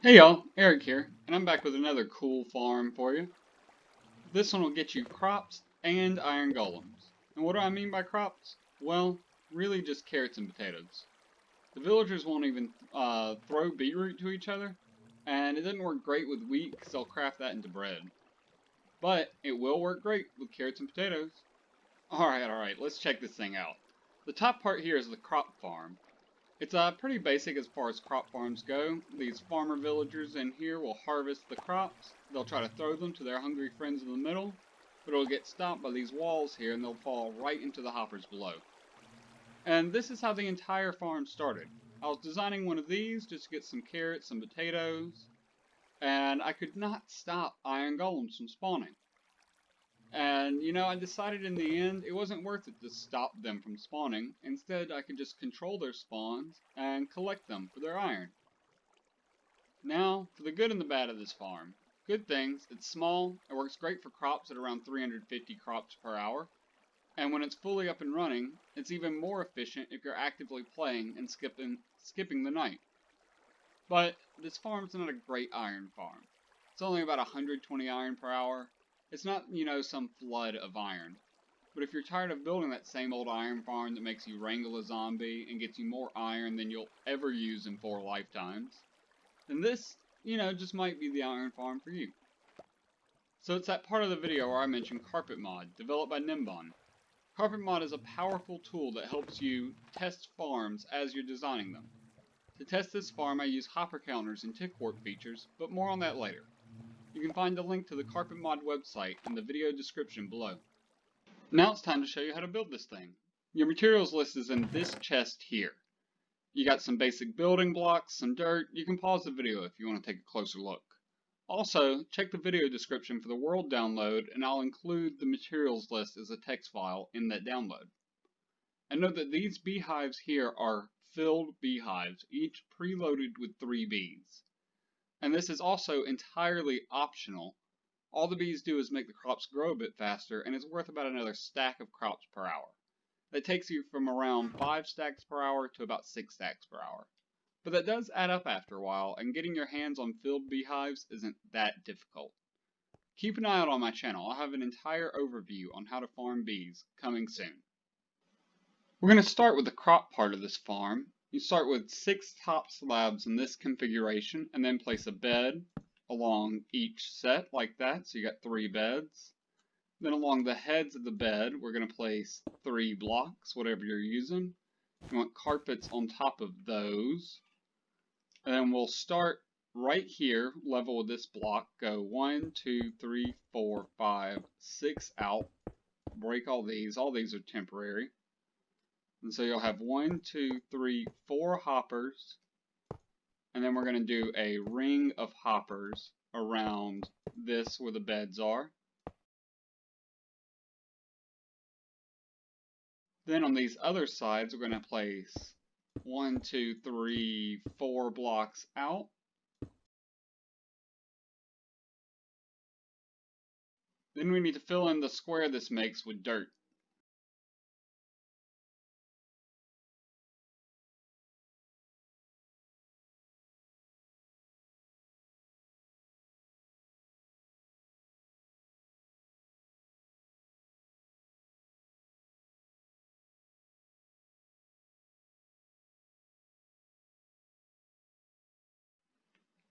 Hey y'all, Eric here, and I'm back with another cool farm for you. This one will get you crops and iron golems. And what do I mean by crops? Well, really just carrots and potatoes. The villagers won't even throw beetroot to each other, and it doesn't work great with wheat because they'll craft that into bread. But it will work great with carrots and potatoes. Alright, let's check this thing out. The top part here is the crop farm. It's pretty basic as far as crop farms go. These farmer villagers in here will harvest the crops. They'll try to throw them to their hungry friends in the middle, but it'll get stopped by these walls here and they'll fall right into the hoppers below. And this is how the entire farm started. I was designing one of these just to get some carrots, some potatoes, and I could not stop iron golems from spawning. And, I decided in the end it wasn't worth it to stop them from spawning. Instead, I could just control their spawns and collect them for their iron. Now, for the good and the bad of this farm. Good things, it's small, it works great for crops at around 350 crops per hour. And when it's fully up and running, it's even more efficient if you're actively playing and skipping the night. But this farm's not a great iron farm. It's only about 120 iron per hour. It's not, some flood of iron. But if you're tired of building that same old iron farm that makes you wrangle a zombie and gets you more iron than you'll ever use in 4 lifetimes, then this, just might be the iron farm for you. So it's that part of the video where I mentioned Carpet Mod, developed by Nimbon. Carpet Mod is a powerful tool that helps you test farms as you're designing them. To test this farm, I use hopper counters and tick warp features, but more on that later. You can find the link to the Carpet Mod website in the video description below. Now it's time to show you how to build this thing. Your materials list is in this chest here. You got some basic building blocks, some dirt. You can pause the video if you want to take a closer look. Also, check the video description for the world download, and I'll include the materials list as a text file in that download. And note that these beehives here are filled beehives, each preloaded with 3 bees. And this is also entirely optional. All the bees do is make the crops grow a bit faster, and it's worth about another stack of crops per hour. That takes you from around 5 stacks per hour to about 6 stacks per hour. But that does add up after a while, and getting your hands on filled beehives isn't that difficult. Keep an eye out on my channel. I'll have an entire overview on how to farm bees coming soon. We're going to start with the crop part of this farm. You start with 6 top slabs in this configuration, and then place a bed along each set like that, so you got 3 beds. Then along the heads of the bed, we're going to place 3 blocks, whatever you're using. You want carpets on top of those. And then we'll start right here, level with this block, go 1, 2, 3, 4, 5, 6 out. Break all these are temporary. And so you'll have 1, 2, 3, 4 hoppers, and then we're going to do a ring of hoppers around this where the beds are. Then on these other sides, we're going to place 1, 2, 3, 4 blocks out. Then we need to fill in the square this makes with dirt.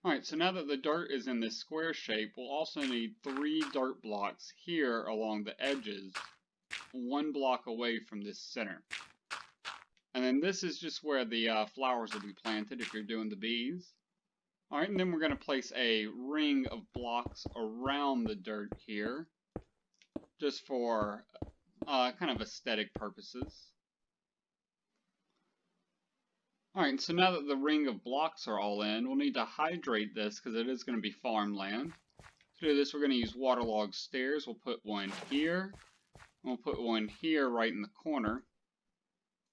Alright, so now that the dirt is in this square shape, we'll also need 3 dirt blocks here along the edges, 1 block away from this center. And then this is just where the flowers will be planted if you're doing the bees. Alright, and then we're going to place a ring of blocks around the dirt here, just for kind of aesthetic purposes. Alright, so now that the ring of blocks are all in, we'll need to hydrate this because it is going to be farmland. To do this, we're going to use waterlogged stairs. We'll put one here, and we'll put one here right in the corner,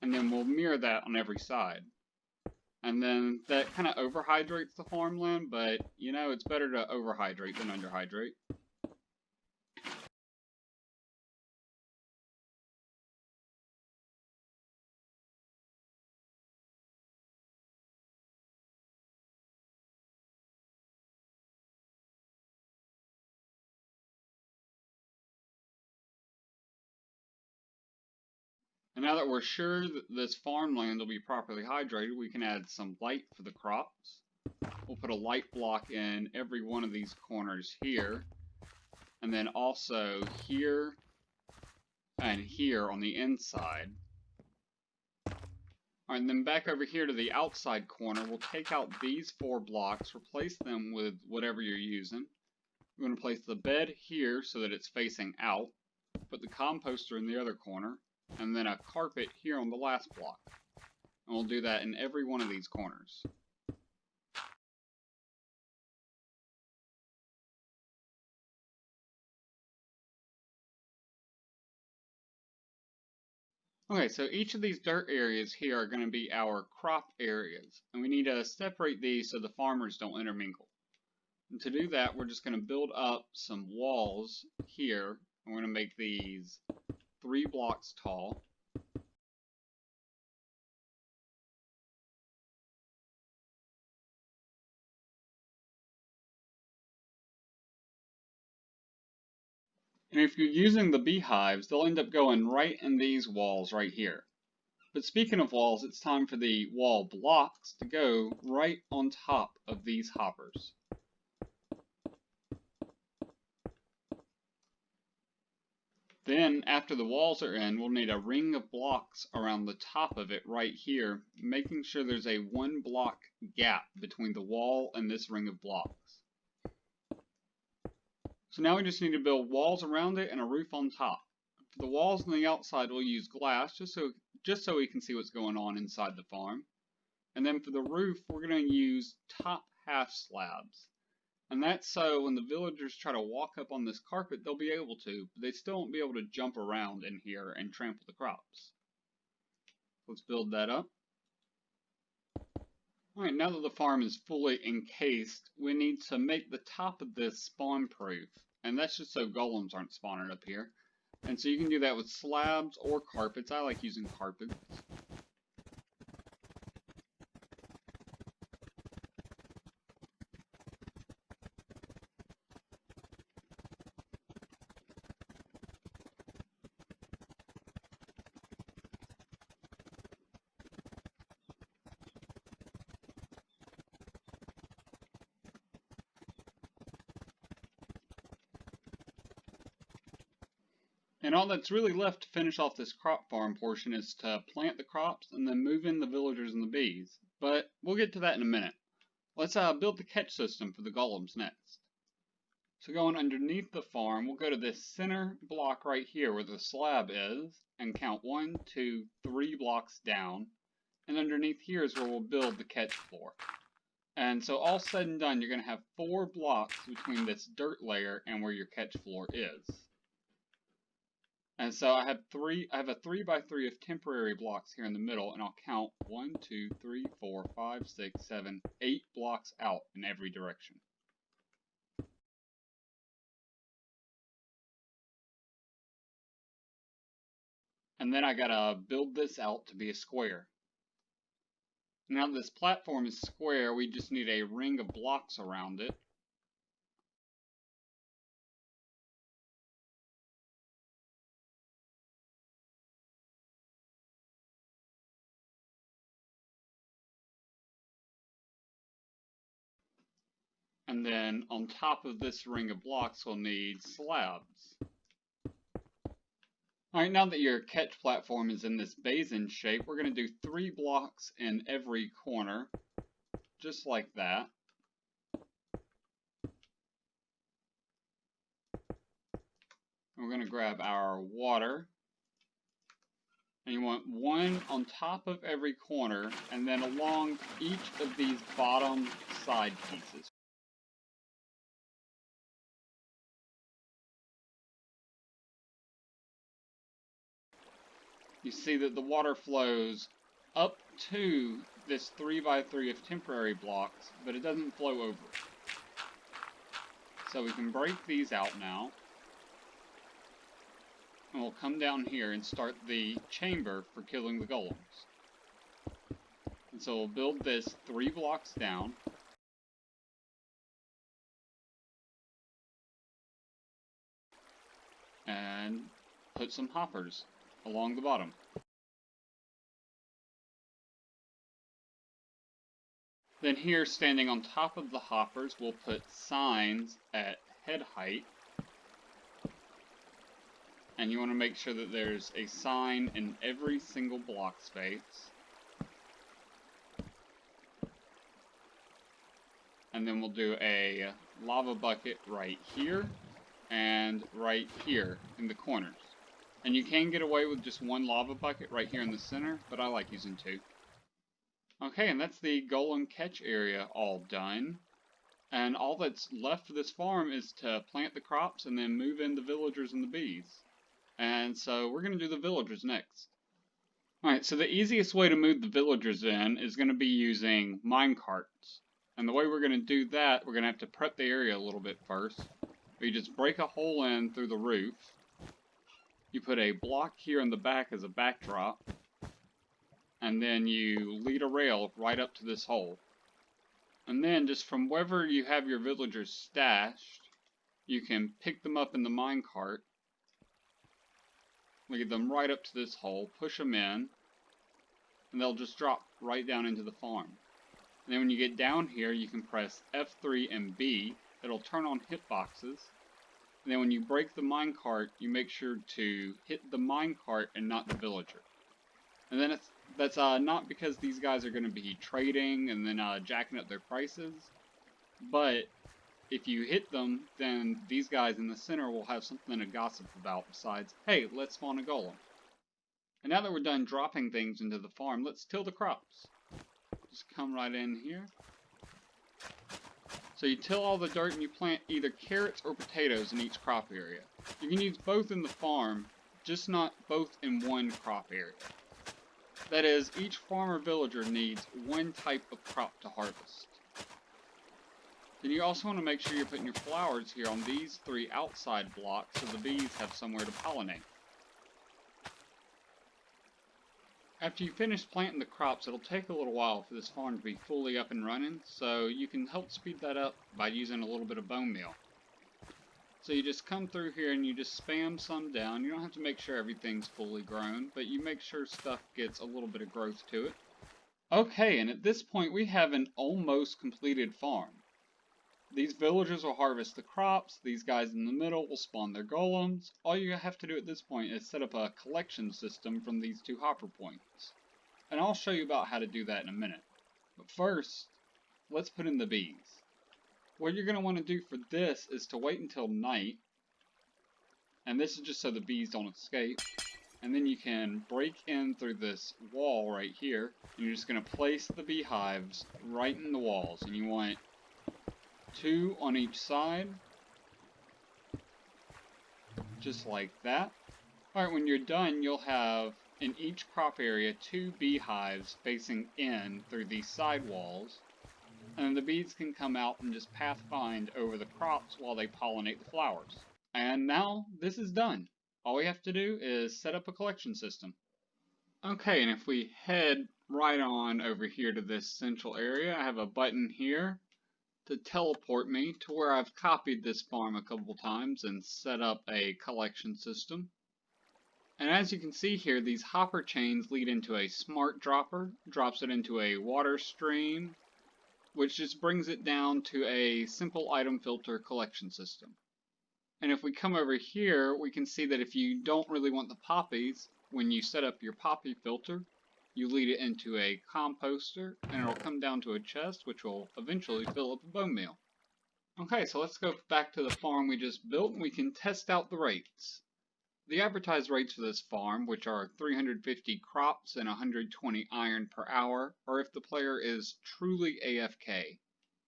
and then we'll mirror that on every side. And then that kind of overhydrates the farmland, but, it's better to overhydrate than underhydrate. And now that we're sure that this farmland will be properly hydrated, we can add some light for the crops. We'll put a light block in every one of these corners here, and then also here and here on the inside. Alright, and then back over here to the outside corner, we'll take out these 4 blocks, replace them with whatever you're using. We're going to place the bed here so that it's facing out, put the composter in the other corner, and then a carpet here on the last block. And we'll do that in every one of these corners. Okay, so each of these dirt areas here are going to be our crop areas, and we need to separate these so the farmers don't intermingle. And to do that, we're just going to build up some walls here, and we're going to make these 3 blocks tall. And if you're using the beehives, they'll end up going right in these walls right here. But speaking of walls, it's time for the wall blocks to go right on top of these hoppers. Then, after the walls are in, we'll need a ring of blocks around the top of it right here, making sure there's a 1 block gap between the wall and this ring of blocks. So now we just need to build walls around it and a roof on top. For the walls on the outside, we'll use glass just so we can see what's going on inside the farm. And then for the roof, we're going to use top half slabs. And that's so when the villagers try to walk up on this carpet, they'll be able to, but they still won't be able to jump around in here and trample the crops. Let's build that up. Alright, now that the farm is fully encased, we need to make the top of this spawn proof. And that's just so golems aren't spawning up here. And so you can do that with slabs or carpets. I like using carpets. And all that's really left to finish off this crop farm portion is to plant the crops and then move in the villagers and the bees. But we'll get to that in a minute. Let's build the catch system for the golems next. So going underneath the farm, we'll go to this center block right here where the slab is and count 1, 2, 3 blocks down. And underneath here is where we'll build the catch floor. And so all said and done, you're going to have 4 blocks between this dirt layer and where your catch floor is. And so I have a 3 by 3 of temporary blocks here in the middle, and I'll count 1, 2, 3, 4, 5, 6, 7, 8 blocks out in every direction. And then I gotta build this out to be a square. Now that this platform is square, we just need a ring of blocks around it. And then on top of this ring of blocks, we'll need slabs. Alright, now that your catch platform is in this basin shape, we're going to do 3 blocks in every corner, just like that. We're going to grab our water. And you want 1 on top of every corner, and then along each of these bottom side pieces. You see that the water flows up to this 3 by 3 of temporary blocks, but it doesn't flow over it. So we can break these out now. And we'll come down here and start the chamber for killing the golems. And so we'll build this 3 blocks down. And put some hoppers along the bottom. Then here, standing on top of the hoppers, we'll put signs at head height. And you want to make sure that there's a sign in every single block space. And then we'll do a lava bucket right here and right here in the corners. And you can get away with just one lava bucket right here in the center, but I like using two. Okay, and that's the golem catch area all done. And all that's left for this farm is to plant the crops and then move in the villagers and the bees. And so we're going to do the villagers next. Alright, so the easiest way to move the villagers in is going to be using minecarts. And the way we're going to do that, we're going to have to prep the area a little bit first. You just break a hole in through the roof. You put a block here in the back as a backdrop. And then you lead a rail right up to this hole. And then just from wherever you have your villagers stashed, you can pick them up in the minecart. Lead them right up to this hole, push them in, and they'll just drop right down into the farm. And then when you get down here, you can press F3 and B. It'll turn on hitboxes. And then when you break the minecart, you make sure to hit the minecart and not the villager. And then that's not because these guys are going to be trading and then jacking up their prices, but if you hit them, then these guys in the center will have something to gossip about besides, hey, let's spawn a golem. And now that we're done dropping things into the farm, let's till the crops. Just come right in here. So you till all the dirt and you plant either carrots or potatoes in each crop area. You can use both in the farm, just not both in one crop area. That is, each farmer villager needs one type of crop to harvest. Then you also want to make sure you're putting your flowers here on these 3 outside blocks so the bees have somewhere to pollinate. After you finish planting the crops, it'll take a little while for this farm to be fully up and running, so you can help speed that up by using a little bit of bone meal. So you just come through here and you just spam some down. You don't have to make sure everything's fully grown, but you make sure stuff gets a little bit of growth to it. Okay, and at this point we have an almost completed farm. These villagers will harvest the crops, these guys in the middle will spawn their golems. All you have to do at this point is set up a collection system from these 2 hopper points. And I'll show you about how to do that in a minute. But first, let's put in the bees. What you're going to want to do for this is to wait until night. And this is just so the bees don't escape. And then you can break in through this wall right here. And you're just going to place the beehives right in the walls. And you want 2 on each side. Just like that. Alright, when you're done, you'll have in each crop area 2 beehives facing in through these side walls. And the bees can come out and just pathfind over the crops while they pollinate the flowers. And now this is done. All we have to do is set up a collection system. Okay, and if we head right on over here to this central area, I have a button here to teleport me to where I've copied this farm a couple times and set up a collection system. And as you can see here, these hopper chains lead into a smart dropper, drops it into a water stream, which just brings it down to a simple item filter collection system. And if we come over here, we can see that if you don't really want the poppies, when you set up your poppy filter, you lead it into a composter, and it'll come down to a chest, which will eventually fill up a bone meal. Okay, so let's go back to the farm we just built, and we can test out the rates. The advertised rates for this farm, which are 350 crops and 120 iron per hour, are if the player is truly AFK,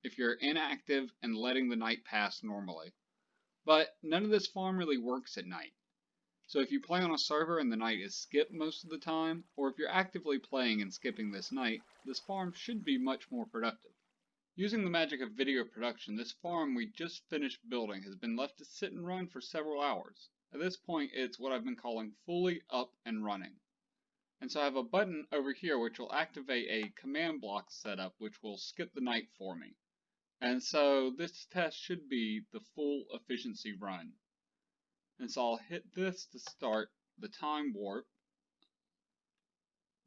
if you're inactive and letting the night pass normally. But none of this farm really works at night. So if you play on a server and the night is skipped most of the time, or if you're actively playing and skipping this night, this farm should be much more productive. Using the magic of video production, this farm we just finished building has been left to sit and run for several hours. At this point, it's what I've been calling fully up and running. And so I have a button over here which will activate a command block setup which will skip the night for me. And so this test should be the full efficiency run. And so I'll hit this to start the time warp.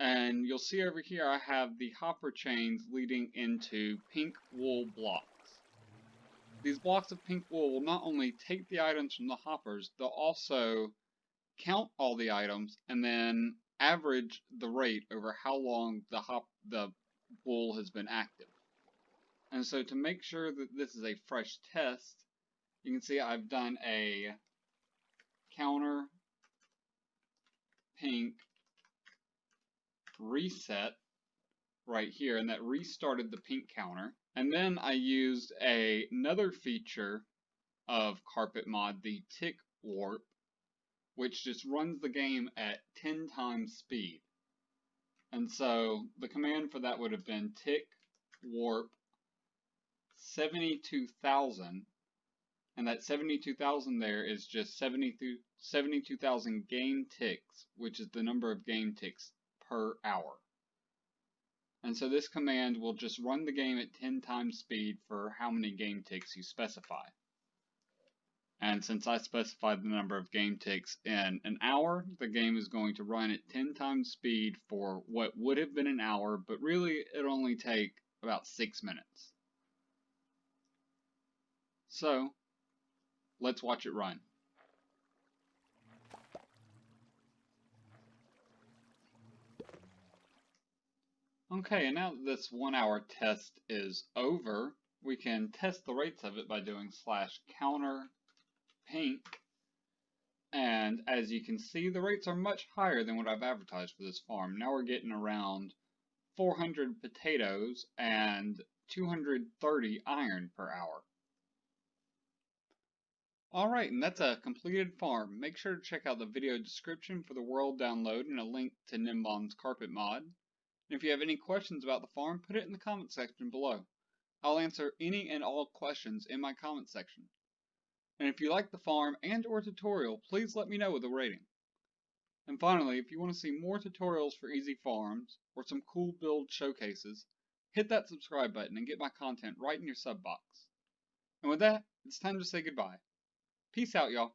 And you'll see over here I have the hopper chains leading into pink wool blocks. These blocks of pink wool will not only take the items from the hoppers, they'll also count all the items and then average the rate over how long the wool has been active. And so to make sure that this is a fresh test, you can see I've done a counter pink reset right here, and that restarted the pink counter. And then I used another feature of Carpet Mod, the tick warp, which just runs the game at 10 times speed. And so the command for that would have been tick warp 72,000, and that 72,000 there is just 72,000 game ticks, which is the number of game ticks per hour. And so this command will just run the game at 10 times speed for how many game ticks you specify. And since I specified the number of game ticks in an hour, the game is going to run at 10 times speed for what would have been an hour, but really it'll only take about 6 minutes. So, let's watch it run. Okay, and now that this 1 hour test is over, we can test the rates of it by doing /counter pink. And as you can see, the rates are much higher than what I've advertised for this farm. Now we're getting around 400 potatoes and 230 iron per hour. Alright, and that's a completed farm. Make sure to check out the video description for the world download and a link to Nimbon's carpet mod. And if you have any questions about the farm, put it in the comment section below. I'll answer any and all questions in my comment section. And if you like the farm and or tutorial, please let me know with a rating. And finally, if you want to see more tutorials for easy farms, or some cool build showcases, hit that subscribe button and get my content right in your sub box. And with that, it's time to say goodbye. Peace out, y'all.